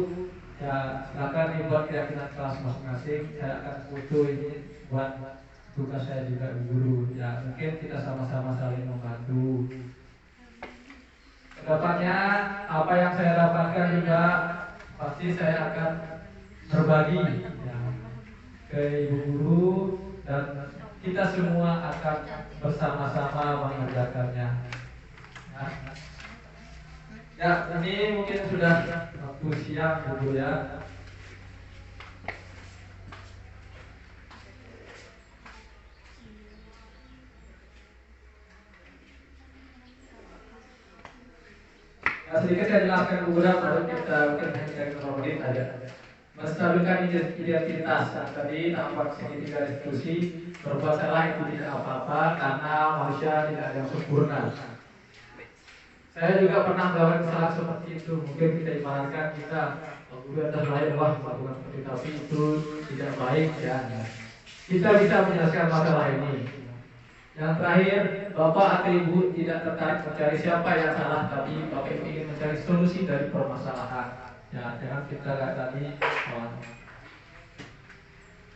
Ya, silakan dibuat keyakinan kelas masing-masing. Saya akan butuh ini buat tugas saya juga Ibu Guru. Ya, mungkin kita sama-sama saling membantu. Kedepannya apa yang saya dapatkan juga pasti saya akan berbagi ya, ke Ibu Guru, dan kita semua akan bersama-sama mengerjakannya. Ya, ini mungkin sudah waktu siang Bu Guru ya. Nah, sedikit saya jelaskan Bu Guru, baru kita mungkin dari menit aja. Menstabilkan identitas. Tadi nampak segitiga diskusi, berbuat salah itu tidak apa-apa karena manusia tidak ada yang sempurna. Saya juga pernah melakukan kesalahan seperti itu. Mungkin kita ibaratkan kita sudah lahir melakukan seperti itu, tapi itu tidak baik ya. Kita bisa menyelesaikan masalah ini. Yang terakhir, Bapak atau Ibu tidak tertarik mencari siapa yang salah, tapi Bapak ingin mencari solusi dari permasalahan. Ya, jangan kita lihat tadi,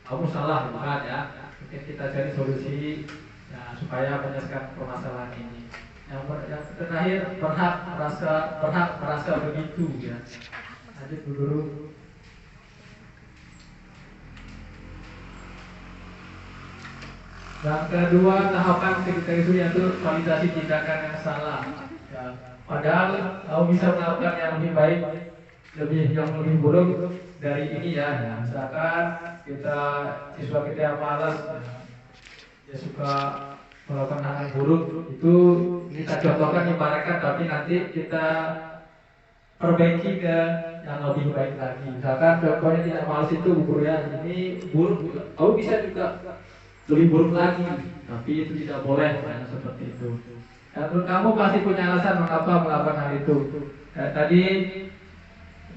kamu salah, bukan ya. Mungkin kita cari solusi ya, supaya menyelesaikan permasalahan ini. Yang terakhir, berhak merasa begitu ya. Lanjut Bu Guru. Yang kedua, tahapan ketika itu yaitu validasi tindakan yang salah. Ya, padahal kamu bisa melakukan yang lebih baik, yang lebih buruk dari ini ya. Ya, misalkan siswa kita yang malas, dia suka melakukan hal yang buruk, itu kita contohkan, ibaratkan, tapi nanti kita perbaiki ke yang lebih baik lagi. Misalkan contohnya tidak malas itu Bu Guru ya, ini buruk, kamu bisa juga lebih buruk lagi, tapi itu tidak boleh ya, seperti itu. Dan kamu pasti punya alasan mengapa melakukan hal itu. Tadi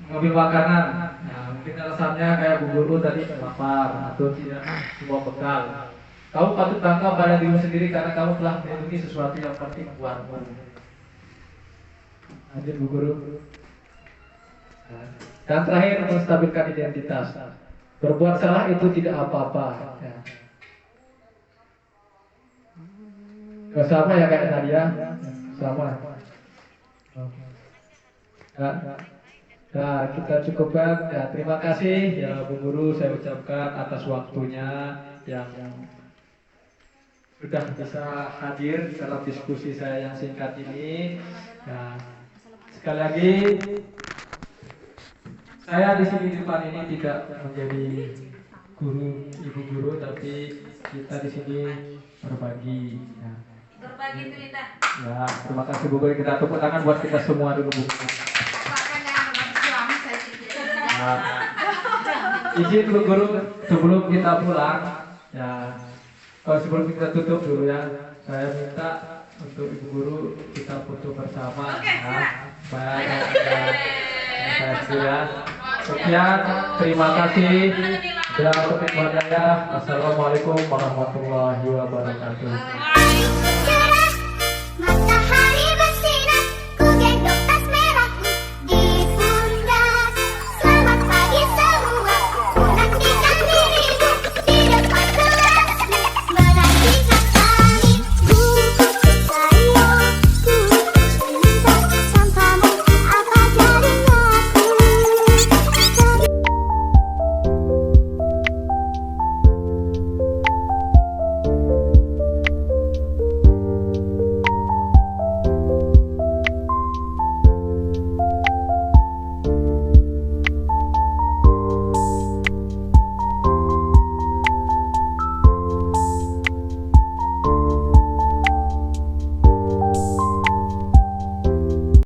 mengambil makanan, nah, mungkin alasannya kayak Bu Guru tadi lapar atau tidak semua bekal. Kamu patut bangga pada dirimu sendiri karena kamu telah melindungi sesuatu yang penting buatmu. Lanjut Bu Guru. Dan terakhir, menstabilkan identitas. Berbuat salah itu tidak apa-apa. Ya. Sama ya kayak Nadia, sama. Nah, kita cukupkan. Ya, terima kasih ya Bu Guru, saya ucapkan atas waktunya yang sudah bisa hadir dalam diskusi saya yang singkat ini. Nah, sekali lagi, saya di sini di depan ini tidak menjadi guru, ibu guru, tapi kita di sini berbagi. Ya. Berbagi itu indah. Ya, terima kasih Bu Guru. Kita tepuk tangan buat kita semua dulu Bu. Apakah jangan berbagi suami saya tidak. Nah, izin Bu Guru sebelum kita pulang, ya, sebelum kita tutup dulu ya, saya minta untuk Ibu Guru kita foto bersama. Oke, siap. Baik, saya kira. Sekian, terima kasih. Dan untuk Assalamualaikum warahmatullahi wabarakatuh.